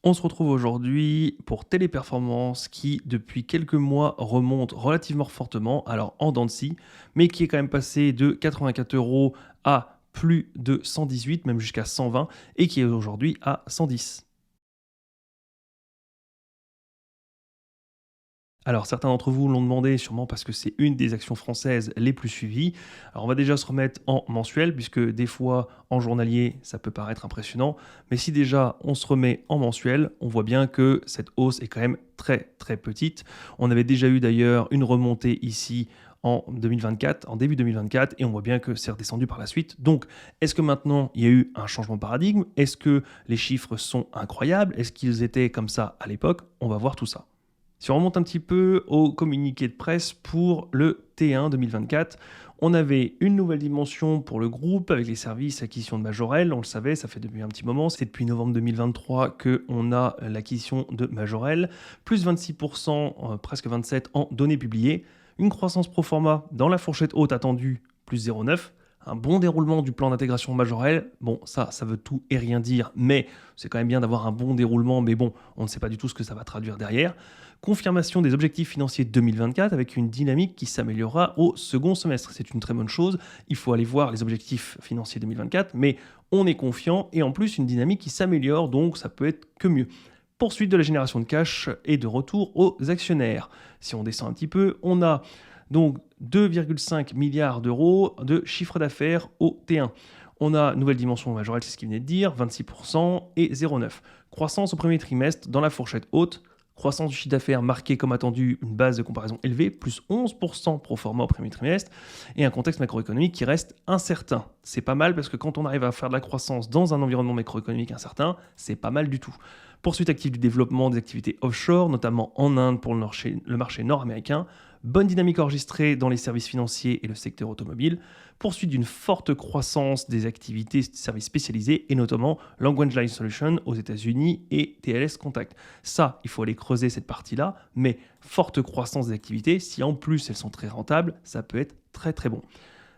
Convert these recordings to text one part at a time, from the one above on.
On se retrouve aujourd'hui pour Téléperformance qui, depuis quelques mois, remonte relativement fortement, alors en dents de scie, mais qui est quand même passé de 84 euros à plus de 118, même jusqu'à 120, et qui est aujourd'hui à 110. Alors certains d'entre vous l'ont demandé sûrement parce que c'est une des actions françaises les plus suivies. Alors on va déjà se remettre en mensuel puisque des fois en journalier ça peut paraître impressionnant, mais si déjà on se remet en mensuel, on voit bien que cette hausse est quand même très très petite. On avait déjà eu d'ailleurs une remontée ici en 2024, en début 2024, et on voit bien que c'est redescendu par la suite. Donc, est-ce que maintenant il y a eu un changement de paradigme? Est-ce que les chiffres sont incroyables? Est-ce qu'ils étaient comme ça à l'époque? On va voir tout ça. Si on remonte un petit peu au communiqué de presse pour le T1 2024, on avait une nouvelle dimension pour le groupe avec les services acquisition de Majorel. On le savait, ça fait depuis un petit moment. C'est depuis novembre 2023 qu'on a l'acquisition de Majorel. Plus 26%, presque 27% en données publiées. Une croissance pro forma dans la fourchette haute attendue, plus 0,9. Un bon déroulement du plan d'intégration Majorel. Bon, ça veut tout et rien dire, mais c'est quand même bien d'avoir un bon déroulement. Mais bon, on ne sait pas du tout ce que ça va traduire derrière. Confirmation des objectifs financiers 2024 avec une dynamique qui s'améliorera au second semestre. C'est une très bonne chose. Il faut aller voir les objectifs financiers 2024, mais on est confiant et en plus une dynamique qui s'améliore, donc ça peut être que mieux. Poursuite de la génération de cash et de retour aux actionnaires. Si on descend un petit peu, on a donc 2,5 milliards d'euros de chiffre d'affaires au T1. On a nouvelle dimension majorelle, c'est ce qu'il venait de dire, 26% et 0,9. Croissance au premier trimestre dans la fourchette haute. Croissance du chiffre d'affaires marquée comme attendu, une base de comparaison élevée, plus 11% pro forma au premier trimestre, et un contexte macroéconomique qui reste incertain. C'est pas mal parce que quand on arrive à faire de la croissance dans un environnement macroéconomique incertain, c'est pas mal du tout. Poursuite active du développement des activités offshore, notamment en Inde pour le marché nord-américain. Bonne dynamique enregistrée dans les services financiers et le secteur automobile. Poursuite d'une forte croissance des activités de services spécialisés et notamment Language Line Solution aux États-Unis et TLS Contact. Ça, il faut aller creuser cette partie-là, mais forte croissance des activités, si en plus elles sont très rentables, ça peut être très très bon.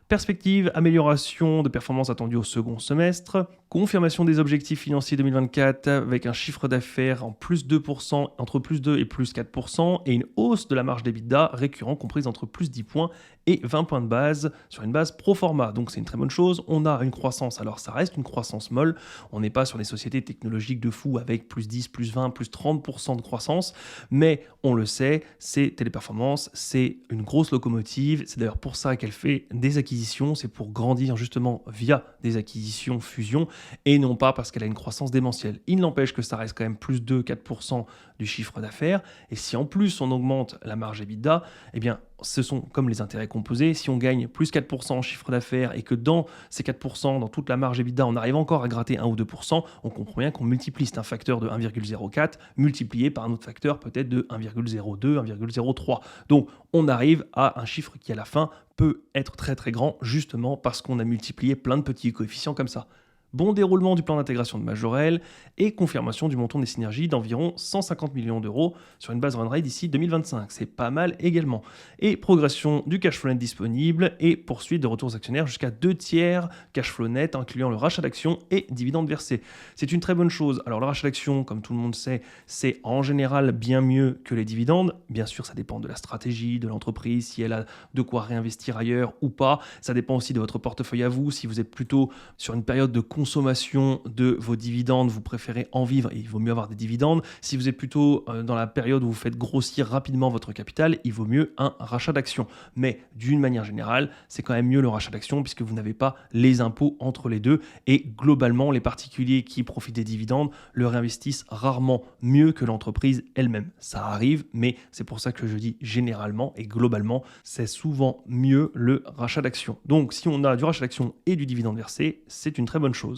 Perspective, amélioration de performance attendue au second semestre, confirmation des objectifs financiers 2024 avec un chiffre d'affaires en plus 2%, entre plus 2 et plus 4%, et une hausse de la marge d'EBITDA récurrent comprise entre plus 10 points et 20 points de base sur une base pro forma. Donc c'est une très bonne chose. On a une croissance, alors ça reste une croissance molle, on n'est pas sur des sociétés technologiques de fou avec plus 10, plus 20, plus 30% de croissance, mais on le sait, c'est Téléperformance, c'est une grosse locomotive, c'est d'ailleurs pour ça qu'elle fait des acquisitions, c'est pour grandir justement via des acquisitions, fusions, et non pas parce qu'elle a une croissance démentielle. Il n'empêche que ça reste quand même plus de 4% du chiffre d'affaires, et si en plus on augmente la marge EBITDA, eh bien ce sont comme les intérêts composés, si on gagne plus 4% en chiffre d'affaires et que dans ces 4%, dans toute la marge EBITDA, on arrive encore à gratter 1 ou 2%, on comprend bien qu'on multiplie, c'est un facteur de 1,04 multiplié par un autre facteur peut-être de 1,02, 1,03. Donc on arrive à un chiffre qui à la fin peut être très très grand justement parce qu'on a multiplié plein de petits coefficients comme ça. Bon déroulement du plan d'intégration de Majorel et confirmation du montant des synergies d'environ 150 millions d'euros sur une base run rate d'ici 2025. C'est pas mal également. Et progression du cash flow net disponible et poursuite de retours actionnaires jusqu'à 2 tiers cash flow net, incluant le rachat d'actions et dividendes versés. C'est une très bonne chose. Alors le rachat d'actions, comme tout le monde sait, c'est en général bien mieux que les dividendes. Bien sûr, ça dépend de la stratégie de l'entreprise, si elle a de quoi réinvestir ailleurs ou pas. Ça dépend aussi de votre portefeuille à vous, si vous êtes plutôt sur une période de consommation de vos dividendes, vous préférez en vivre et il vaut mieux avoir des dividendes. Si vous êtes plutôt dans la période où vous faites grossir rapidement votre capital, il vaut mieux un rachat d'actions. Mais d'une manière générale, c'est quand même mieux le rachat d'actions puisque vous n'avez pas les impôts entre les deux et globalement, les particuliers qui profitent des dividendes le réinvestissent rarement mieux que l'entreprise elle-même. Ça arrive, mais c'est pour ça que je dis généralement et globalement, c'est souvent mieux le rachat d'actions. Donc si on a du rachat d'actions et du dividende versé, c'est une très bonne chose.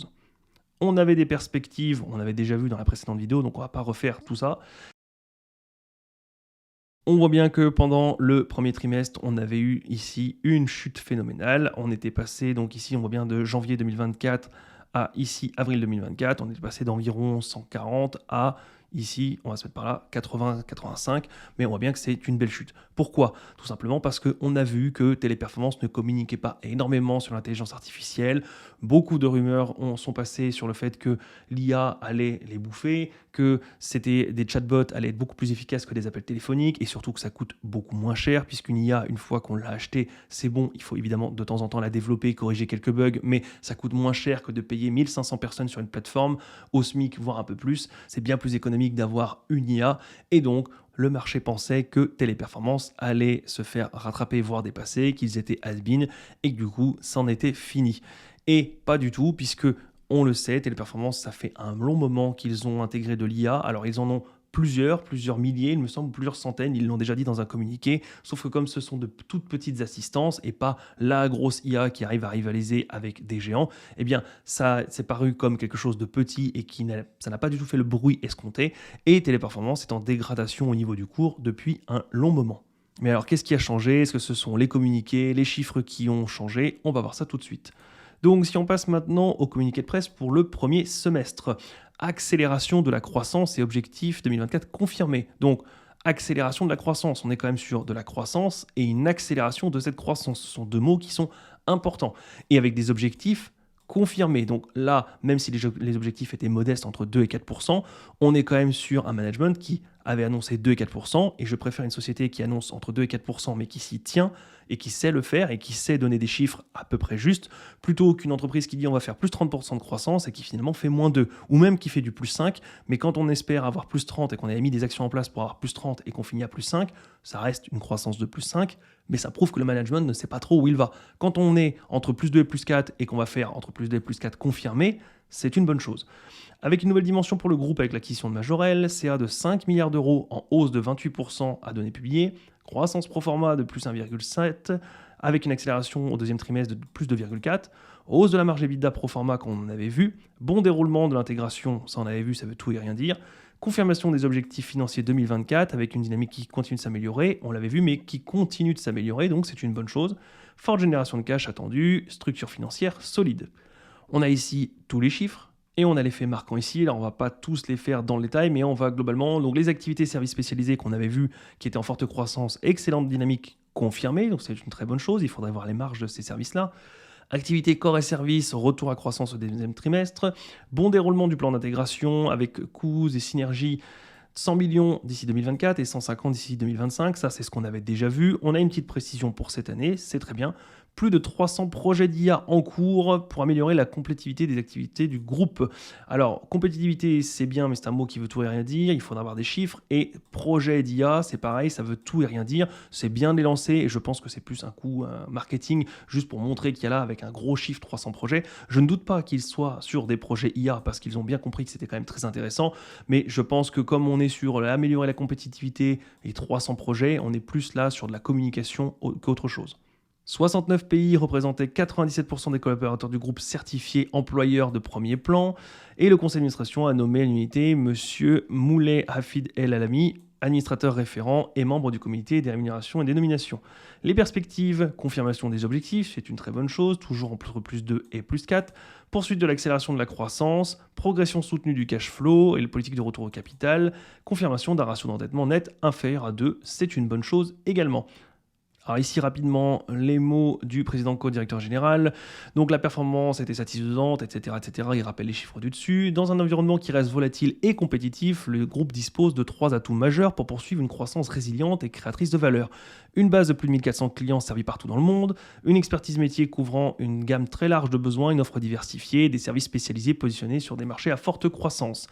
On avait des perspectives, on avait déjà vu dans la précédente vidéo, donc on ne va pas refaire tout ça. On voit bien que pendant le premier trimestre, on avait eu ici une chute phénoménale. On était passé, donc ici on voit bien de janvier 2024 à ici avril 2024, on est passé d'environ 140 à Ici, on va se mettre par là, 80, 85, mais on voit bien que c'est une belle chute. Pourquoi? Tout simplement parce qu'on a vu que Téléperformance ne communiquait pas énormément sur l'intelligence artificielle. Beaucoup de rumeurs sont passées sur le fait que l'IA allait les bouffer, que des chatbots allaient être beaucoup plus efficaces que des appels téléphoniques, et surtout que ça coûte beaucoup moins cher, puisqu'une IA, une fois qu'on l'a achetée, c'est bon, il faut évidemment de temps en temps la développer, corriger quelques bugs, mais ça coûte moins cher que de payer 1500 personnes sur une plateforme, au SMIC, voire un peu plus. C'est bien plus économique d'avoir une IA, et donc le marché pensait que Téléperformance allait se faire rattraper, voire dépasser, qu'ils étaient has-been, et que du coup, c'en était fini. Et pas du tout, puisque on le sait, Téléperformance, ça fait un long moment qu'ils ont intégré de l'IA. Alors, ils en ont plusieurs milliers, il me semble, plusieurs centaines, ils l'ont déjà dit dans un communiqué, sauf que comme ce sont de toutes petites assistances et pas la grosse IA qui arrive à rivaliser avec des géants, eh bien, ça c'est paru comme quelque chose de petit et ça n'a pas du tout fait le bruit escompté, et Téléperformance est en dégradation au niveau du cours depuis un long moment. Mais alors, qu'est-ce qui a changé? Est-ce que ce sont les communiqués, les chiffres qui ont changé? On va voir ça tout de suite. Donc, si on passe maintenant au communiqué de presse pour le premier semestre, accélération de la croissance et objectif 2024 confirmé. Donc, accélération de la croissance, on est quand même sur de la croissance et une accélération de cette croissance. Ce sont deux mots qui sont importants. Et avec des objectifs confirmés. Donc là, même si les objectifs étaient modestes entre 2 et 4%, on est quand même sur un management qui avait annoncé 2 et 4%, et je préfère une société qui annonce entre 2 et 4%, mais qui s'y tient, et qui sait le faire, et qui sait donner des chiffres à peu près justes, plutôt qu'une entreprise qui dit on va faire plus 30% de croissance, et qui finalement fait moins 2, ou même qui fait du plus 5, mais quand on espère avoir plus 30, et qu'on a mis des actions en place pour avoir plus 30, et qu'on finit à plus 5, ça reste une croissance de plus 5, mais ça prouve que le management ne sait pas trop où il va. Quand on est entre plus 2 et plus 4, et qu'on va faire entre plus 2 et plus 4 confirmé, c'est une bonne chose. Avec une nouvelle dimension pour le groupe avec l'acquisition de Majorel, CA de 5 milliards d'euros en hausse de 28% à données publiées, croissance pro forma de plus 1,7, avec une accélération au deuxième trimestre de plus 2,4, hausse de la marge EBITDA pro forma qu'on avait vu, bon déroulement de l'intégration, ça on avait vu, ça veut tout et rien dire, confirmation des objectifs financiers 2024 avec une dynamique qui continue de s'améliorer, on l'avait vu, mais qui continue de s'améliorer, donc c'est une bonne chose, forte génération de cash attendue, structure financière solide. On a ici tous les chiffres, et on a l'effet marquant ici. Là, on ne va pas tous les faire dans le détail, mais on va globalement... Donc, les activités services spécialisés qu'on avait vues, qui étaient en forte croissance, excellente dynamique confirmée, donc c'est une très bonne chose. Il faudrait voir les marges de ces services-là. Activité corps et services, retour à croissance au deuxième trimestre. Bon déroulement du plan d'intégration avec coûts et synergies. 100 millions d'ici 2024 et 150 d'ici 2025, ça c'est ce qu'on avait déjà vu. On a une petite précision pour cette année, c'est très bien. Plus de 300 projets d'IA en cours pour améliorer la compétitivité des activités du groupe. Alors, compétitivité, c'est bien, mais c'est un mot qui veut tout et rien dire. Il faudra avoir des chiffres. Et projet d'IA, c'est pareil, ça veut tout et rien dire. C'est bien de les lancer et je pense que c'est plus un coup marketing, juste pour montrer qu'il y a là, avec un gros chiffre, 300 projets. Je ne doute pas qu'ils soient sur des projets IA parce qu'ils ont bien compris que c'était quand même très intéressant. Mais je pense que comme on est sur améliorer la compétitivité et 300 projets, on est plus là sur de la communication qu'autre chose. 69 pays représentaient 97% des collaborateurs du groupe certifiés employeurs de premier plan, et le conseil d'administration a nommé à l'unité M. Moulay Hafid El Alami, administrateur référent et membre du comité des rémunérations et des nominations. Les perspectives, confirmation des objectifs, c'est une très bonne chose, toujours entre plus 2 et plus 4, poursuite de l'accélération de la croissance, progression soutenue du cash flow et la politique de retour au capital, confirmation d'un ratio d'endettement net inférieur à 2, c'est une bonne chose également. Alors ici rapidement les mots du président co-directeur général. Donc la performance était satisfaisante, etc., etc. Il rappelle les chiffres du dessus. Dans un environnement qui reste volatile et compétitif, le groupe dispose de 3 atouts majeurs pour poursuivre une croissance résiliente et créatrice de valeur. Une base de plus de 1400 clients servis partout dans le monde, une expertise métier couvrant une gamme très large de besoins, une offre diversifiée, des services spécialisés positionnés sur des marchés à forte croissance.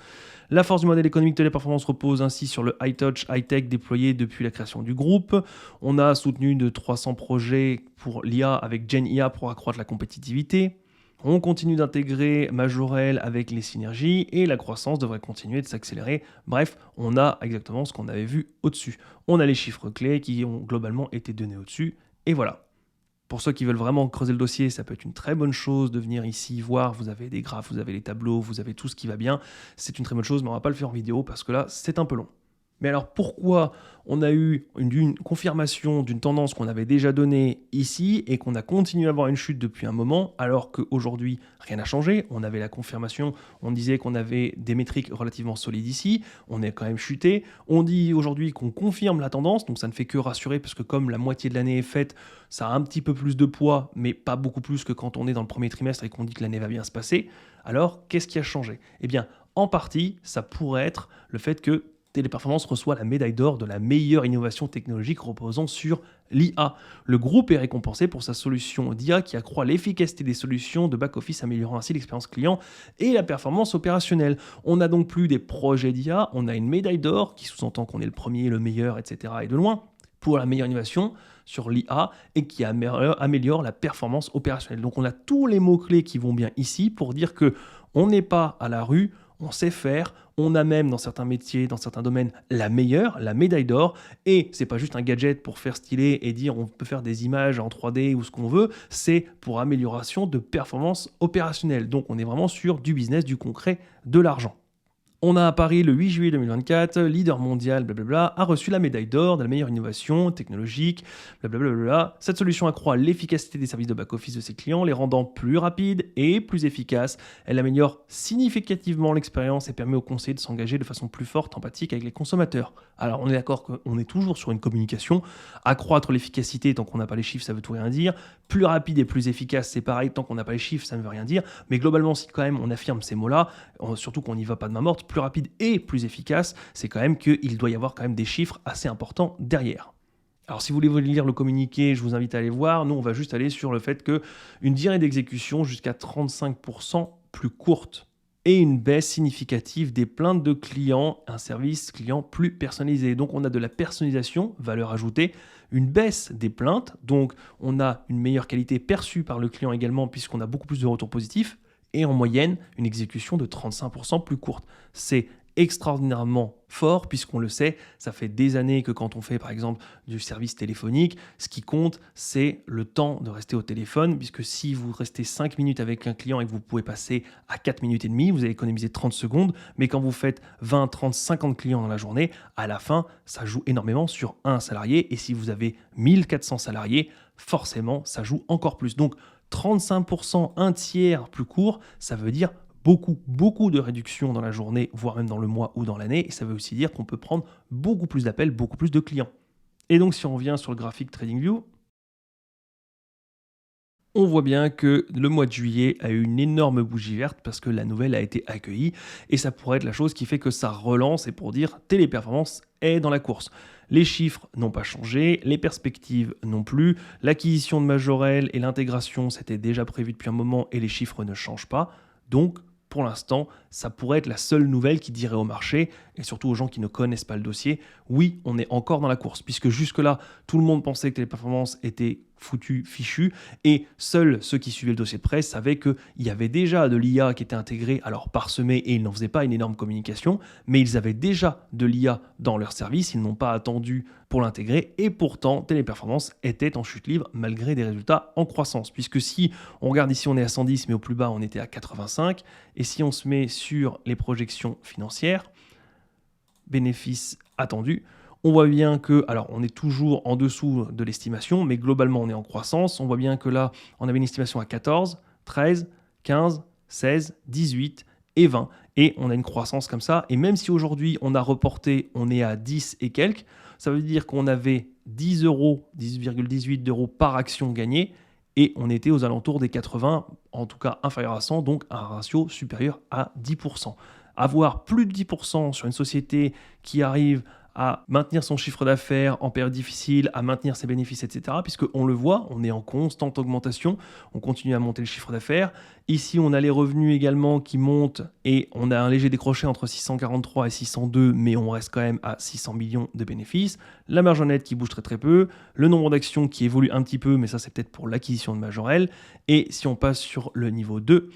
La force du modèle économique Téléperformance repose ainsi sur le high-touch, high-tech déployé depuis la création du groupe. On a soutenu de 300 projets pour l'IA avec Gen IA pour accroître la compétitivité. On continue d'intégrer Majorel avec les synergies et la croissance devrait continuer de s'accélérer. Bref, on a exactement ce qu'on avait vu au-dessus. On a les chiffres clés qui ont globalement été donnés au-dessus et voilà. Pour ceux qui veulent vraiment creuser le dossier, ça peut être une très bonne chose de venir ici voir. Vous avez des graphes, vous avez les tableaux, vous avez tout ce qui va bien. C'est une très bonne chose, mais on ne va pas le faire en vidéo parce que là, c'est un peu long. Mais alors pourquoi on a eu une confirmation d'une tendance qu'on avait déjà donnée ici et qu'on a continué à avoir une chute depuis un moment alors qu'aujourd'hui rien n'a changé? On avait la confirmation, on disait qu'on avait des métriques relativement solides ici, on est quand même chuté. On dit aujourd'hui qu'on confirme la tendance, donc ça ne fait que rassurer parce que comme la moitié de l'année est faite, ça a un petit peu plus de poids, mais pas beaucoup plus que quand on est dans le premier trimestre et qu'on dit que l'année va bien se passer. Alors qu'est-ce qui a changé? Eh bien en partie, ça pourrait être le fait que Téléperformance reçoit la médaille d'or de la meilleure innovation technologique reposant sur l'IA. Le groupe est récompensé pour sa solution d'IA qui accroît l'efficacité des solutions de back-office, améliorant ainsi l'expérience client et la performance opérationnelle. On n'a donc plus des projets d'IA, on a une médaille d'or qui sous-entend qu'on est le premier, le meilleur, etc. et de loin pour la meilleure innovation sur l'IA et qui améliore la performance opérationnelle. Donc on a tous les mots-clés qui vont bien ici pour dire que on n'est pas à la rue, on sait faire, on a même dans certains métiers, dans certains domaines, la meilleure, la médaille d'or, et c'est pas juste un gadget pour faire stylé et dire on peut faire des images en 3D ou ce qu'on veut, c'est pour amélioration de performance opérationnelle. Donc on est vraiment sur du business, du concret, de l'argent. On a à Paris le 8 juillet 2024, leader mondial, blablabla, a reçu la médaille d'or de la meilleure innovation technologique, blablabla. Cette solution accroît l'efficacité des services de back-office de ses clients, les rendant plus rapides et plus efficaces. Elle améliore significativement l'expérience et permet aux conseillers de s'engager de façon plus forte, empathique avec les consommateurs. Alors on est d'accord qu'on est toujours sur une communication. Accroître l'efficacité, tant qu'on n'a pas les chiffres, ça veut tout rien dire. Plus rapide et plus efficace, c'est pareil, tant qu'on n'a pas les chiffres, ça ne veut rien dire. Mais globalement, si quand même on affirme ces mots-là, surtout qu'on n'y va pas de main morte, plus rapide et plus efficace, c'est quand même qu'il doit y avoir quand même des chiffres assez importants derrière. Alors si vous voulez lire le communiqué, je vous invite à aller voir. Nous, on va juste aller sur le fait qu'une durée d'exécution jusqu'à 35% plus courte et une baisse significative des plaintes de clients, un service client plus personnalisé. Donc on a de la personnalisation, valeur ajoutée, une baisse des plaintes, donc on a une meilleure qualité perçue par le client également puisqu'on a beaucoup plus de retours positifs, et en moyenne, une exécution de 35% plus courte. C'est extraordinairement fort puisqu'on le sait, ça fait des années que quand on fait par exemple du service téléphonique, ce qui compte c'est le temps de rester au téléphone puisque si vous restez 5 minutes avec un client et que vous pouvez passer à 4 minutes et demie, vous allez économiser 30 secondes, mais quand vous faites 20, 30, 50 clients dans la journée, à la fin, ça joue énormément sur un salarié et si vous avez 1400 salariés, forcément, ça joue encore plus. Donc 35%, un tiers plus court, ça veut dire beaucoup de réduction dans la journée, voire même dans le mois ou dans l'année. Et ça veut aussi dire qu'on peut prendre beaucoup plus d'appels, beaucoup plus de clients. Et donc, si on revient sur le graphique TradingView, on voit bien que le mois de juillet a eu une énorme bougie verte parce que la nouvelle a été accueillie et ça pourrait être la chose qui fait que ça relance et pour dire Téléperformance est dans la course. Les chiffres n'ont pas changé, les perspectives non plus, l'acquisition de Majorel et l'intégration c'était déjà prévu depuis un moment et les chiffres ne changent pas. Donc pour l'instant, ça pourrait être la seule nouvelle qui dirait au marché, et surtout aux gens qui ne connaissent pas le dossier, oui, on est encore dans la course, puisque jusque-là, tout le monde pensait que Téléperformance était foutu, fichu, et seuls ceux qui suivaient le dossier de presse savaient qu'il y avait déjà de l'IA qui était intégrée, alors parsemée, et ils n'en faisaient pas une énorme communication, mais ils avaient déjà de l'IA dans leur service, ils n'ont pas attendu pour l'intégrer, et pourtant, Téléperformance était en chute libre malgré des résultats en croissance, puisque si on regarde ici, on est à 110, mais au plus bas, on était à 85, et si on se met sur les projections financières, bénéfices attendus, on voit bien que, alors on est toujours en dessous de l'estimation, mais globalement on est en croissance. On voit bien que là, on avait une estimation à 14, 13, 15, 16, 18 et 20. Et on a une croissance comme ça. Et même si aujourd'hui on a reporté, on est à 10 et quelques, ça veut dire qu'on avait 10 euros, 10,18 euros par action gagnée. Et on était aux alentours des 80, en tout cas inférieur à 100, donc un ratio supérieur à 10%. Avoir plus de 10% sur une société qui arrive à maintenir son chiffre d'affaires en période difficile, à maintenir ses bénéfices, etc. Puisqu'on le voit, on est en constante augmentation, on continue à monter le chiffre d'affaires. Ici, on a les revenus également qui montent et on a un léger décroché entre 643 et 602, mais on reste quand même à 600 millions de bénéfices. La marge nette qui bouge très peu, le nombre d'actions qui évolue un petit peu, mais ça c'est peut-être pour l'acquisition de Majorel. Et si on passe sur le niveau 2,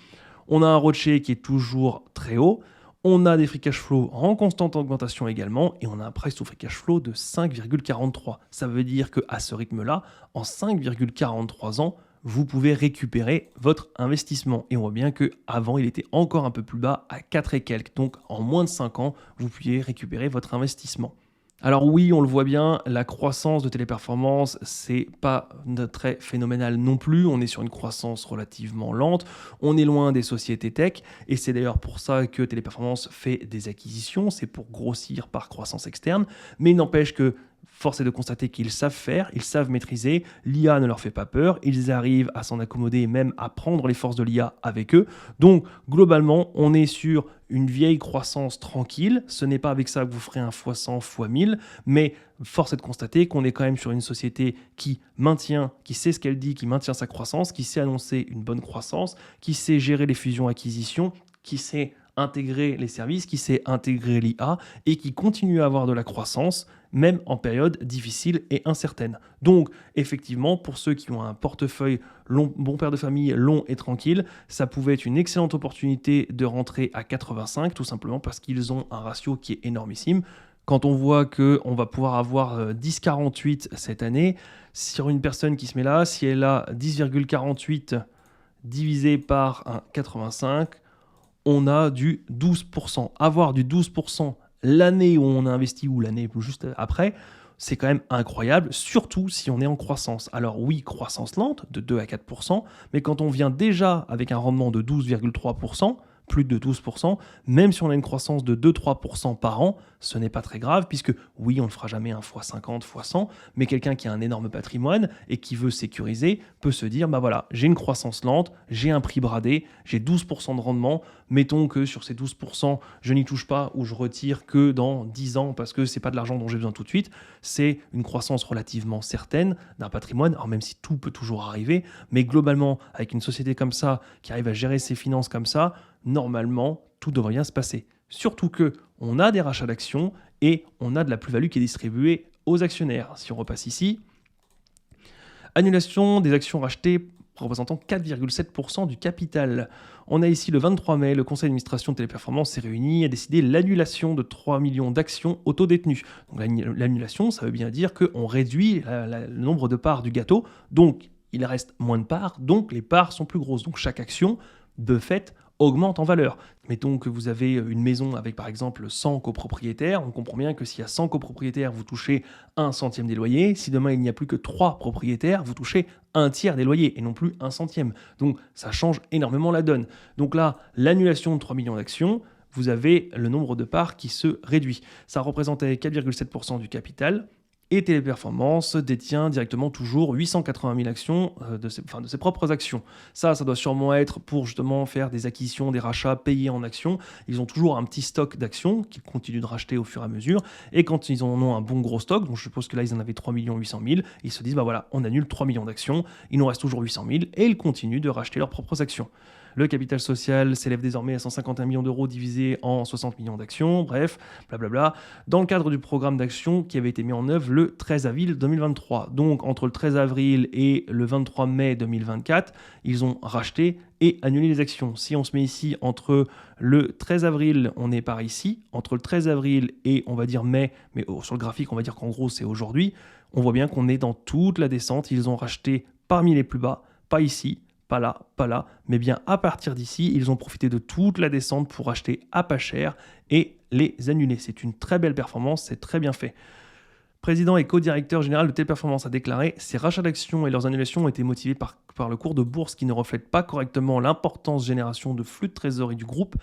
on a un ROCE qui est toujours très haut. On a des free cash flow en constante augmentation également et on a un price to free cash flow de 5,43. Ça veut dire qu'à ce rythme-là, en 5,43 ans, vous pouvez récupérer votre investissement. Et on voit bien qu'avant, il était encore un peu plus bas à 4 et quelques. Donc en moins de 5 ans, vous pouviez récupérer votre investissement. Alors oui, on le voit bien, la croissance de Téléperformance, c'est pas très phénoménal non plus. On est sur une croissance relativement lente. On est loin des sociétés tech. Et c'est d'ailleurs pour ça que Téléperformance fait des acquisitions. C'est pour grossir par croissance externe. Mais il n'empêche que force est de constater qu'ils savent faire, ils savent maîtriser. L'IA ne leur fait pas peur. Ils arrivent à s'en accommoder et même à prendre les forces de l'IA avec eux. Donc globalement, on est sur une vieille croissance tranquille. Ce n'est pas avec ça que vous ferez un x100, x1000, mais force est de constater qu'on est quand même sur une société qui maintient, qui sait ce qu'elle dit, qui maintient sa croissance, qui sait annoncer une bonne croissance, qui sait gérer les fusions-acquisitions, qui sait intégrer les services, qui sait intégrer l'IA et qui continue à avoir de la croissance, même en période difficile et incertaine. Donc, effectivement, pour ceux qui ont un portefeuille long, bon père de famille, long et tranquille, ça pouvait être une excellente opportunité de rentrer à 85, tout simplement parce qu'ils ont un ratio qui est énormissime. Quand on voit qu'on va pouvoir avoir 10,48 cette année, sur une personne qui se met là, si elle a 10,48 divisé par 1,85, on a du 12%. Avoir du 12% l'année où on a investi ou l'année juste après, c'est quand même incroyable, surtout si on est en croissance. Alors oui, croissance lente, de 2 à 4%, mais quand on vient déjà avec un rendement de 12,3%, plus de 12%, même si on a une croissance de 2-3% par an, ce n'est pas très grave, puisque oui, on ne fera jamais un x50, x100, mais quelqu'un qui a un énorme patrimoine et qui veut sécuriser peut se dire, bah voilà, j'ai une croissance lente, j'ai un prix bradé, j'ai 12% de rendement, mettons que sur ces 12%, je n'y touche pas ou je retire que dans 10 ans, parce que c'est pas de l'argent dont j'ai besoin tout de suite, c'est une croissance relativement certaine d'un patrimoine, alors même si tout peut toujours arriver, mais globalement, avec une société comme ça, qui arrive à gérer ses finances comme ça, normalement, tout devrait bien se passer. Surtout que on a des rachats d'actions et on a de la plus-value qui est distribuée aux actionnaires. Si on repasse ici, annulation des actions rachetées représentant 4,7% du capital. On a ici le 23 mai, le conseil d'administration de Téléperformance s'est réuni et a décidé l'annulation de 3 millions d'actions autodétenues. Donc l'annulation, ça veut bien dire qu'on réduit le nombre de parts du gâteau, donc il reste moins de parts, donc les parts sont plus grosses. Donc chaque action, de fait, augmente en valeur. Mettons que vous avez une maison avec par exemple 100 copropriétaires, on comprend bien que s'il y a 100 copropriétaires, vous touchez 1 centième des loyers. Si demain il n'y a plus que 3 propriétaires, vous touchez 1/3 des loyers et non plus 1 centième. Donc ça change énormément la donne. Donc là, l'annulation de 3 millions d'actions, vous avez le nombre de parts qui se réduit. Ça représentait 4,7% du capital. Et Téléperformance détient directement toujours 880 000 actions de ses propres actions. Ça doit sûrement être pour justement faire des acquisitions, des rachats payés en actions. Ils ont toujours un petit stock d'actions qu'ils continuent de racheter au fur et à mesure. Et quand ils en ont un bon gros stock, donc je suppose que là ils en avaient 3 800 000, ils se disent bah voilà, on annule 3 millions d'actions, il nous reste toujours 800 000 et ils continuent de racheter leurs propres actions. Le capital social s'élève désormais à 151 millions d'euros divisé en 60 millions d'actions, bref, blablabla, dans le cadre du programme d'action qui avait été mis en œuvre le 13 avril 2023. Donc entre le 13 avril et le 23 mai 2024, ils ont racheté et annulé les actions. Si on se met ici entre le 13 avril, on est par ici, entre le 13 avril et on va dire mai, mais sur le graphique on va dire qu'en gros c'est aujourd'hui, on voit bien qu'on est dans toute la descente. Ils ont racheté parmi les plus bas, pas ici, pas là, mais bien à partir d'ici, ils ont profité de toute la descente pour acheter à pas cher et les annuler. C'est une très belle performance, c'est très bien fait. Président et co-directeur général de Téléperformance a déclaré « Ces rachats d'actions et leurs annulations ont été motivés par le cours de bourse qui ne reflète pas correctement l'importance génération de flux de trésorerie du groupe,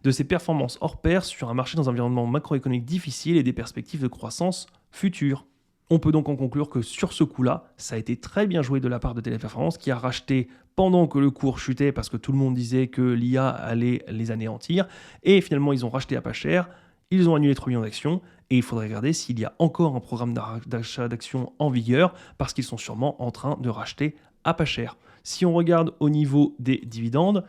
de ses performances hors pair sur un marché dans un environnement macroéconomique difficile et des perspectives de croissance futures. » On peut donc en conclure que sur ce coup-là, ça a été très bien joué de la part de Téléperformance qui a racheté pendant que le cours chutait parce que tout le monde disait que l'IA allait les anéantir. Et finalement, ils ont racheté à pas cher, ils ont annulé 3 millions d'actions et il faudrait regarder s'il y a encore un programme d'achat d'actions en vigueur parce qu'ils sont sûrement en train de racheter à pas cher. Si on regarde au niveau des dividendes,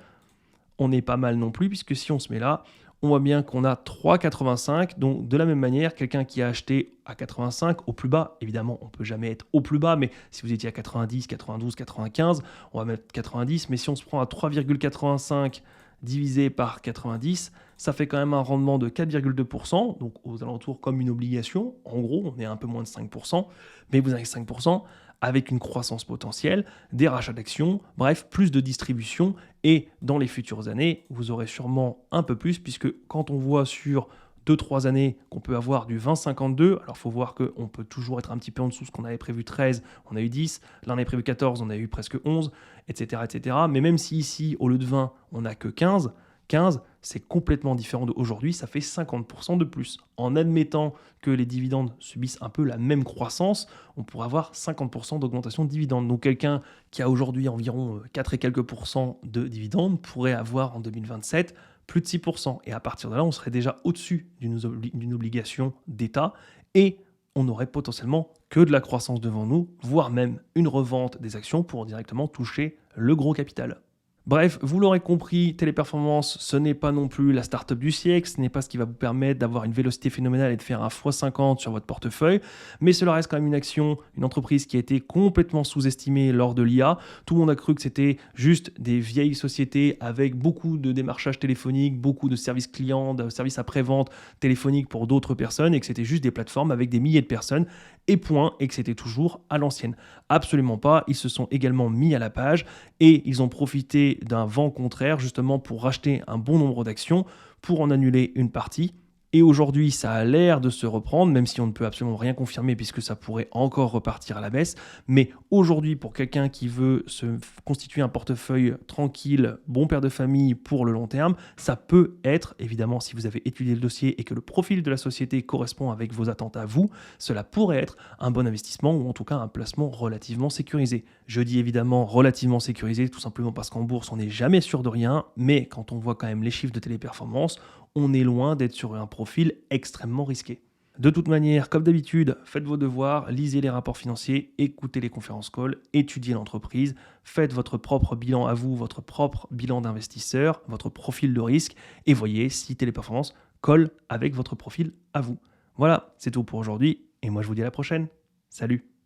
on n'est pas mal non plus puisque si on se met là, on voit bien qu'on a 3,85. Donc, de la même manière, quelqu'un qui a acheté à 85 au plus bas, évidemment, on ne peut jamais être au plus bas, mais si vous étiez à 90, 92, 95, on va mettre 90. Mais si on se prend à 3,85 divisé par 90, ça fait quand même un rendement de 4,2%, donc aux alentours comme une obligation. En gros, on est un peu moins de 5%, mais vous avez 5% avec une croissance potentielle, des rachats d'actions, bref, plus de distribution. Et dans les futures années, vous aurez sûrement un peu plus, puisque quand on voit sur 2-3 années qu'on peut avoir du 20-52. Alors, il faut voir qu'on peut toujours être un petit peu en dessous de ce qu'on avait prévu 13, on a eu 10. Là, on avait prévu 14, on a eu presque 11, etc., etc. Mais même si ici, au lieu de 20, on n'a que 15, c'est complètement différent d'aujourd'hui, ça fait 50% de plus. En admettant que les dividendes subissent un peu la même croissance, on pourrait avoir 50% d'augmentation de dividendes. Donc quelqu'un qui a aujourd'hui environ 4 et quelques pourcents de dividendes pourrait avoir en 2027 plus de 6%. Et à partir de là, on serait déjà au-dessus d'une obligation d'État et on n'aurait potentiellement que de la croissance devant nous, voire même une revente des actions pour directement toucher le gros capital. Bref, vous l'aurez compris, Téléperformance, ce n'est pas non plus la start-up du siècle, ce n'est pas ce qui va vous permettre d'avoir une vélocité phénoménale et de faire un x50 sur votre portefeuille, mais cela reste quand même une action, une entreprise qui a été complètement sous-estimée lors de l'IA. Tout le monde a cru que c'était juste des vieilles sociétés avec beaucoup de démarchage téléphonique, beaucoup de services clients, de services après-vente téléphoniques pour d'autres personnes et que c'était juste des plateformes avec des milliers de personnes et point, et que c'était toujours à l'ancienne. Absolument pas, ils se sont également mis à la page et ils ont profité d'un vent contraire justement pour racheter un bon nombre d'actions, pour en annuler une partie. Et aujourd'hui, ça a l'air de se reprendre, même si on ne peut absolument rien confirmer puisque ça pourrait encore repartir à la baisse. Mais aujourd'hui, pour quelqu'un qui veut se constituer un portefeuille tranquille, bon père de famille pour le long terme, ça peut être, évidemment, si vous avez étudié le dossier et que le profil de la société correspond avec vos attentes à vous, cela pourrait être un bon investissement ou en tout cas un placement relativement sécurisé. Je dis évidemment relativement sécurisé, tout simplement parce qu'en bourse, on n'est jamais sûr de rien, mais quand on voit quand même les chiffres de Téléperformance, on est loin d'être sur un profil extrêmement risqué. De toute manière, comme d'habitude, faites vos devoirs, lisez les rapports financiers, écoutez les conférences calls, étudiez l'entreprise, faites votre propre bilan à vous, votre propre bilan d'investisseur, votre profil de risque, et voyez si Téléperformance colle avec votre profil à vous. Voilà, c'est tout pour aujourd'hui, et moi je vous dis à la prochaine. Salut!